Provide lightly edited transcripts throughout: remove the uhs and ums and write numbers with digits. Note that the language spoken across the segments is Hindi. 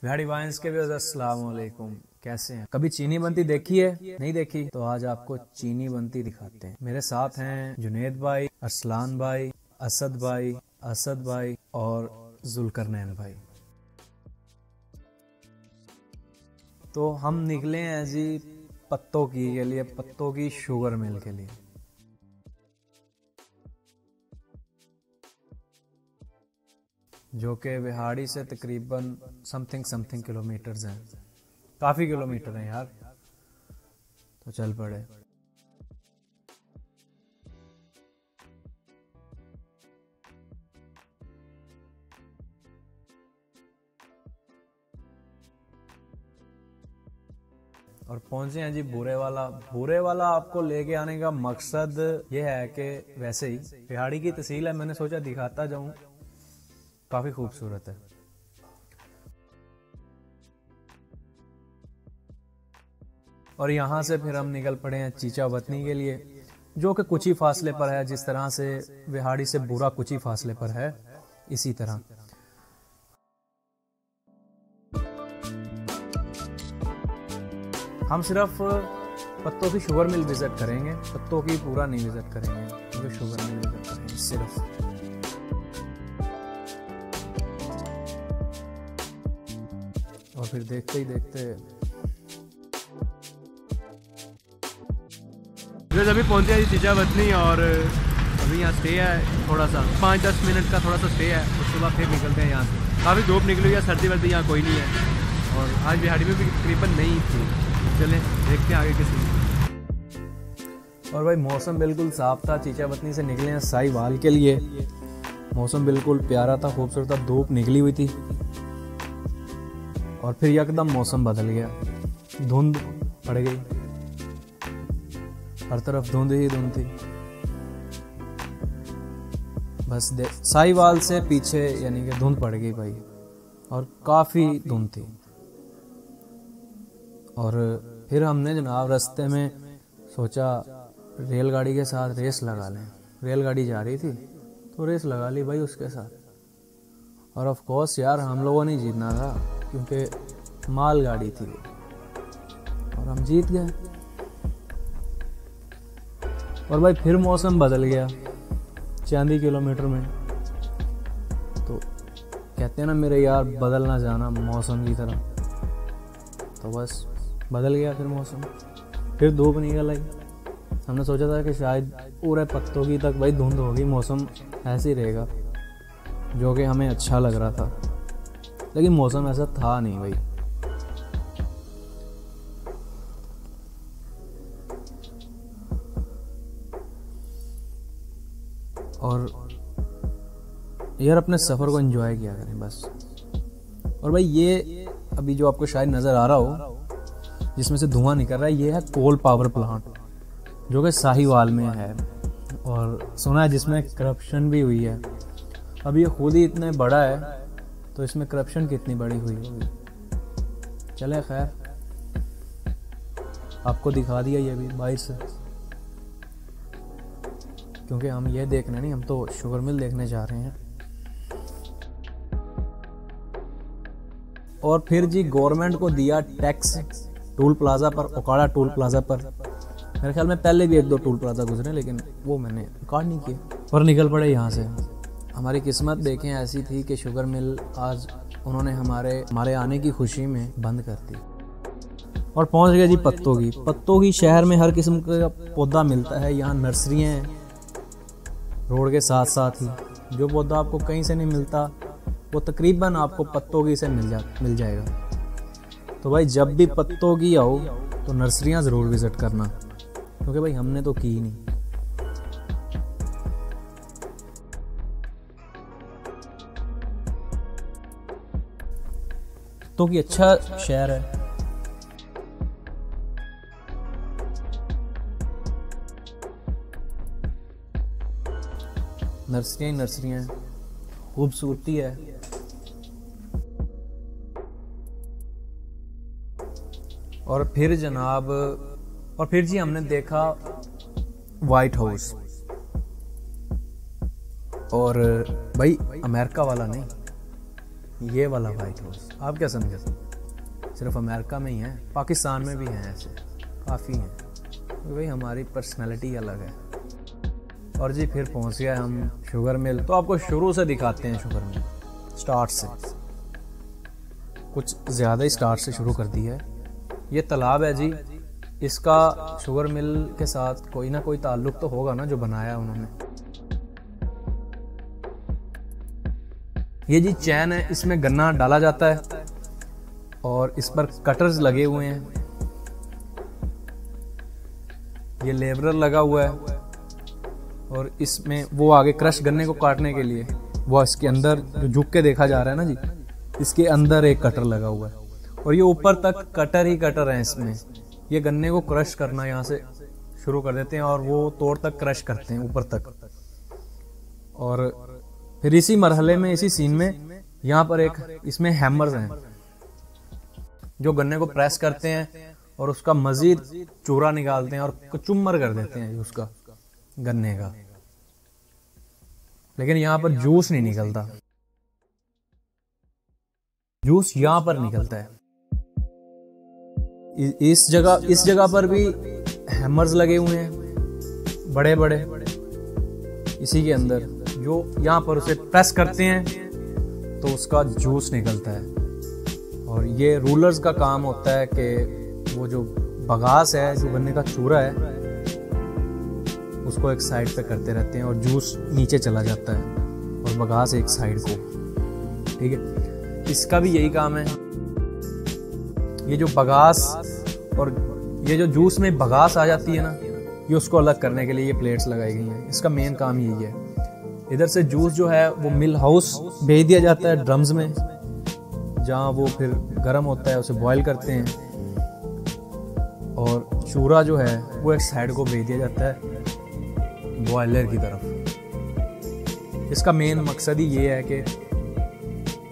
बिहारी वाइन्स के व्यूअर्स अस्सलाम वालेकुम। कैसे हैं? कभी चीनी बनती देखी है? नहीं देखी तो आज आपको चीनी बनती दिखाते हैं। मेरे साथ हैं जुनेद भाई, अरसलान भाई, असद भाई और जुल्करनैन भाई। तो हम निकले हैं जी पत्तों की शुगर मिल के लिए। जो कि बिहाड़ी से तकरीबन समथिंग किलोमीटर्स हैं। काफी किलोमीटर हैं यार। तो चल पड़े। और पहुंचे हैं जी बूरे वाला आपको लेके आने का मकसद ये है कि वैसे ही बिहाड़ी की तहसील है, मैंने सोचा दिखाता जाऊं। काफी खूबसूरत है। और यहाँ से फिर हम निकल पड़े हैं चीचा वतनी के लिए, जो कि कुछ ही फासले पर है। जिस तरह से बिहाड़ी से बूरा कुछ ही फासले पर है, इसी तरह हम सिर्फ पत्तों की शुगर मिल विजिट करेंगे। पत्तों की पूरा नहीं विजिट करेंगे, क्योंकि शुगर मिल विजिट करेंगे सिर्फ। और फिर देखते ही देखते अभी पहुंचे हैं चीचा वतनी। और अभी यहाँ स्टे है थोड़ा सा, 5-10 मिनट का थोड़ा सा स्टे है। उसके बाद फिर निकलते हैं यहाँ से। काफ़ी धूप निकली हुई है, सर्दी वर्दी यहाँ कोई नहीं है। और आज बिहाड़ी में भी तकरीबन नहीं थी। चलें देखते हैं आगे किसी। और भाई मौसम बिल्कुल साफ था। चीचा वतनी से निकले हैं साहिवाल के लिए। मौसम बिल्कुल प्यारा था, खूबसूरत था, धूप निकली हुई थी। और फिर यकदम मौसम बदल गया, धुंध पड़ गई, हर तरफ धुंध ही धुंध थी। बस साहिवाल से पीछे यानी कि धुंध पड़ गई भाई, और काफी धुंध थी। और फिर हमने जनाब रास्ते में सोचा रेलगाड़ी के साथ रेस लगा लें। रेलगाड़ी जा रही थी तो रेस लगा ली भाई उसके साथ। और ऑफ कोर्स यार हम लोगों ने जीतना था, क्योंकि मालगाड़ी थी और हम जीत गए। और भाई फिर मौसम बदल गया चांदी किलोमीटर में। तो कहते हैं ना मेरे यार, बदलना जाना मौसम की तरह। तो बस बदल गया फिर मौसम, फिर धूप निकल आई। हमने सोचा था कि शायद पूरे पत्तों की तक भाई धुंध होगी, मौसम ऐसे ही रहेगा, जो कि हमें अच्छा लग रहा था। लेकिन मौसम ऐसा था नहीं भाई। और यार अपने सफ़र को एंजॉय किया करें बस। और भाई ये अभी जो आपको शायद नज़र आ रहा हो, जिसमें से धुआं निकल रहा है, ये है कोल पावर प्लांट, जो कि साहिवाल में है। और सुना है जिसमें करप्शन भी हुई है। अब ये खुद ही इतने बड़ा है, तो इसमें करप्शन कितनी बड़ी हुई होगी। चले खैर, आपको दिखा दिया ये भी बाहर से, क्योंकि हम ये देखने नहीं, हम तो शुगर मिल देखने जा रहे हैं। और फिर जी गवर्नमेंट को दिया टैक्स टूल प्लाजा पर, ओकाड़ा टूल प्लाजा पर। मेरे ख्याल में पहले भी 1-2 टूल प्लाजा गुजरे, लेकिन वो मैंने रिकॉर्ड नहीं किया। और निकल पड़े यहाँ से। हमारी किस्मत देखें ऐसी थी कि शुगर मिल आज उन्होंने हमारे आने की खुशी में बंद कर दी। और पहुँच गया जी पत्तों की शहर में हर किस्म का पौधा मिलता है। यहाँ नर्सरियाँ हैं रोड के साथ साथ ही। जो पौधा आपको कहीं से नहीं मिलता, वो तकरीबन आपको पत्तों की से मिल जाएगा। तो भाई जब भी पत्तों की आओ तो नर्सरियाँ ज़रूर विज़िट करना, क्योंकि भाई हमने तो की ही नहीं। तो कि अच्छा शहर है। नर्सरियाँ खूबसूरती है। और फिर जी हमने देखा वाइट हाउस। और भाई अमेरिका वाला नहीं, ये वाला वाइट हाउस। आप क्या समझे? सिर्फ अमेरिका में ही है, पाकिस्तान में भी हैं ऐसे काफ़ी हैं, तो भाई हमारी पर्सनैलिटी अलग है। और जी फिर पहुंच गए हम शुगर मिल। तो आपको शुरू से दिखाते हैं शुगर मिल, स्टार्ट से, कुछ ज़्यादा ही स्टार्ट से शुरू कर दिया है। ये तालाब है जी, इसका शुगर मिल के साथ कोई ना कोई ताल्लुक तो होगा ना, जो बनाया उन्होंने। ये जी चैन है, इसमें गन्ना डाला जाता है और इस पर कटर्स लगे हुए हैं। ये लेबरर लगा हुआ है और इसमें वो आगे क्रश गन्ने को काटने के लिए वो इसके अंदर जो झुक के देखा जा रहा है ना जी, इसके अंदर एक कटर लगा हुआ है और ये ऊपर तक कटर ही कटर है इसमें। ये गन्ने को क्रश करना यहाँ से शुरू कर देते हैं और वो तोड़ तक क्रश करते हैं ऊपर तक। और फिर इसी मरहले में, इसी सीन में यहाँ पर एक इसमें हैमर्स हैं जो गन्ने को प्रेस करते हैं और उसका मजीद चूरा निकालते हैं और कचुम्बर कर देते हैं उसका गन्ने का। लेकिन यहाँ पर जूस नहीं निकलता, जूस यहाँ पर निकलता है। इस जगह पर भी हैमर्स लगे हुए हैं बड़े बड़े इसी के अंदर, जो यहाँ पर उसे प्रेस करते हैं तो उसका जूस निकलता है। और ये रूलर्स का काम होता है कि वो जो बगास है, जो गन्ने का चूरा है, उसको एक साइड पे करते रहते हैं और जूस नीचे चला जाता है और बगास एक साइड को। ठीक है, इसका भी यही काम है। ये जो बगास और ये जो जूस में बगास आ जाती है ना, ये उसको अलग करने के लिए ये प्लेट्स लगाई गई हैं। इसका मेन काम यही है। इधर से जूस जो है वो मिल हाउस भेज दिया जाता है ड्रम्स में, जहाँ वो फिर गर्म होता है, उसे बॉईल करते हैं और चूरा जो है वो एक साइड को भेज दिया जाता है बॉयलर की तरफ। इसका मेन मकसद ही ये है कि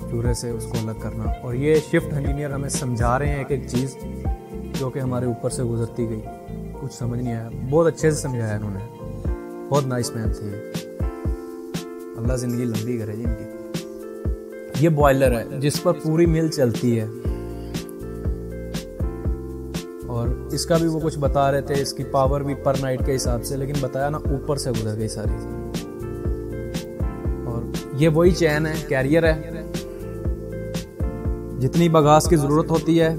चूरे से उसको अलग करना। और ये शिफ्ट इंजीनियर हमें समझा रहे हैं एक एक चीज़ जो कि हमारे ऊपर से गुजरती गई, कुछ समझ नहीं आया। बहुत अच्छे से समझाया इन्होंने, बहुत नाइस मैन थे। अल्लाह ज़िंदगी लंबी करे जी इनकी। ये बॉयलर है जिस पर पूरी मिल चलती है और इसका भी वो कुछ बता रहे थे, इसकी पावर भी पर नाइट के हिसाब से, लेकिन बताया ना ऊपर से गुजर गई सारी। और ये वही चैन है, कैरियर है, जितनी बगास की ज़रूरत होती है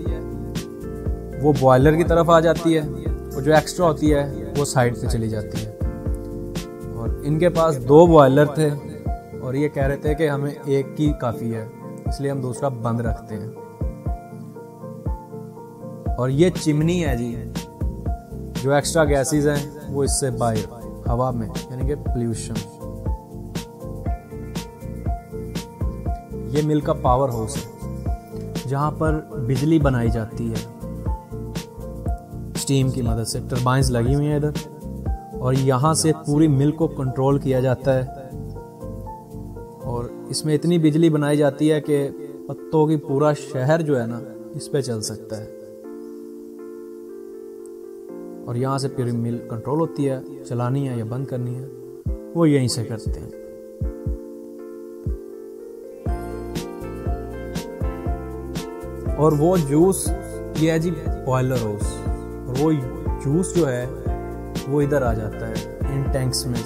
वो बॉयलर की तरफ आ जाती है और जो एक्स्ट्रा होती है वो साइड पे चली जाती है। और इनके पास 2 बॉयलर थे और ये कह रहे थे कि हमें एक ही काफ़ी है, इसलिए हम दूसरा बंद रखते हैं। और ये चिमनी है जी, जो एक्स्ट्रा गैसेस हैं वो इससे बाहर हवा में, यानी कि पोल्यूशन। ये मिल का पावर हाउस है जहाँ पर बिजली बनाई जाती है स्टीम की मदद से। टरबाइंस लगी हुई हैं इधर और यहाँ से पूरी मिल को कंट्रोल किया जाता है। और इसमें इतनी बिजली बनाई जाती है कि पत्तों की पूरा शहर जो है ना इस पे चल सकता है। और यहाँ से पूरी मिल कंट्रोल होती है, चलानी है या बंद करनी है वो यहीं से करते हैं। और वो जूस ये है जी बॉयलर हाउस, और वो जूस जो है वो इधर आ जाता है इन टैंक्स में।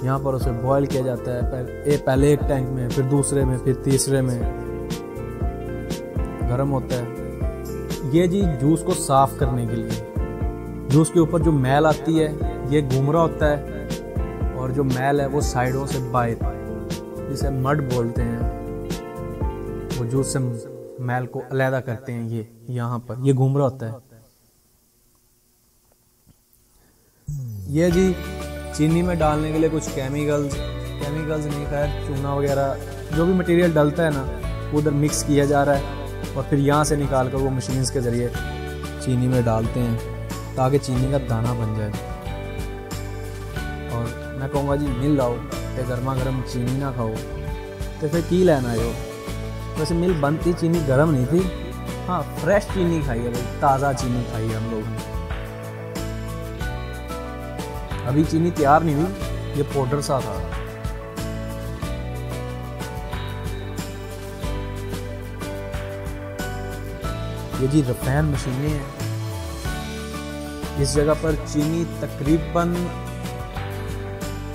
यहाँ पर उसे बॉयल किया जाता है, पहले एक टैंक में, फिर दूसरे में, फिर तीसरे में गर्म होता है। ये जी जूस को साफ करने के लिए, जूस के ऊपर जो मैल आती है ये घूम रहा होता है और जो मैल है वो साइडों से बाहर, जिसे मड बोलते हैं, वो जूस से मैल को अलहदा करते हैं। ये यहाँ पर ये घूम रहा होता है। ये जी चीनी में डालने के लिए कुछ केमिकल्स नहीं, खैर चूना वगैरह जो भी मटेरियल डलता है ना वो उधर मिक्स किया जा रहा है और फिर यहाँ से निकाल कर वो मशीन्स के ज़रिए चीनी में डालते हैं ताकि चीनी का दाना बन जाए। और मैं कहूँगा जी मिल लाओ तो गर्मा गर्म चीनी ना खाओ तो फिर की लेना है। वैसे मिल बंद थी, चीनी गर्म नहीं थी। हाँ, फ्रेश चीनी खाई है भाई, ताज़ा चीनी खाई है हम लोगों ने। अभी चीनी तैयार नहीं हुई, ये पाउडर सा था। ये जी रफैन मशीनें हैं। इस जगह पर चीनी तकरीबन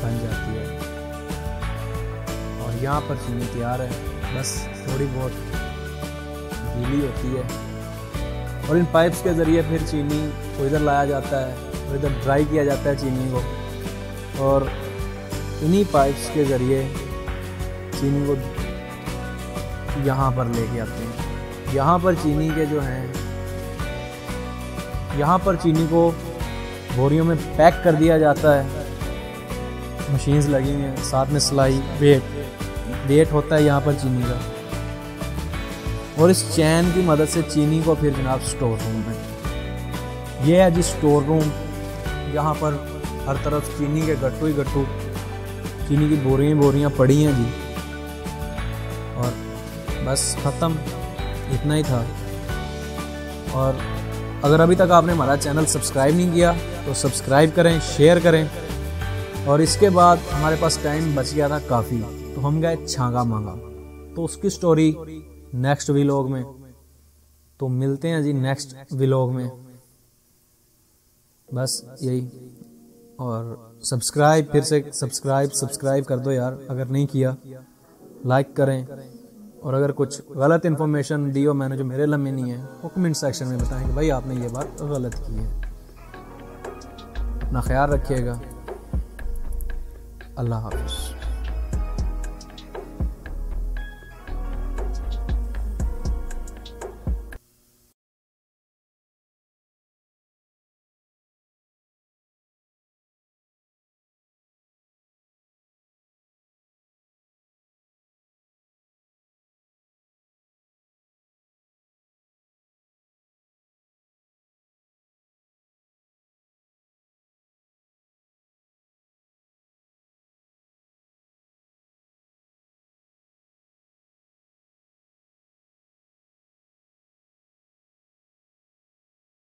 बन जाती है और यहाँ पर चीनी तैयार है, बस थोड़ी बहुत गीली होती है और इन पाइप्स के ज़रिए फिर चीनी को इधर लाया जाता है और इधर ड्राई किया जाता है चीनी को, और इन्हीं पाइप्स के ज़रिए चीनी को यहाँ पर लेके आते हैं। यहाँ पर चीनी के जो हैं, यहाँ पर चीनी को बोरियों में पैक कर दिया जाता है। मशीन्स लगी हुई हैं, साथ में सिलाई वेट होता है यहाँ पर चीनी का, और इस चैन की मदद से चीनी को फिर जनाब स्टोर रूम में, ये है जी स्टोर रूम। यहाँ पर हर तरफ चीनी के गट्टू ही गट्टू, चीनी की बोरियां पड़ी हैं जी। और बस ख़त्म, इतना ही था। और अगर अभी तक आपने हमारा चैनल सब्सक्राइब नहीं किया तो सब्सक्राइब करें, शेयर करें। और इसके बाद हमारे पास टाइम बच गया था काफ़ी, तो हम गए छांगा मांगा, तो उसकी स्टोरी नेक्स्ट व्लॉग में। तो मिलते हैं जी नेक्स्ट व्लॉग में, बस यही। और सब्सक्राइब, फिर से सब्सक्राइब कर दो यार, अगर नहीं किया लाइक करें। और अगर कुछ गलत इन्फॉर्मेशन दी हो मैंने जो मेरे लम्हे नहीं है, वो कमेंट सेक्शन में बताएं कि भाई आपने ये बात गलत की है। अपना ख्याल रखिएगा। अल्लाह हाफ़िज़।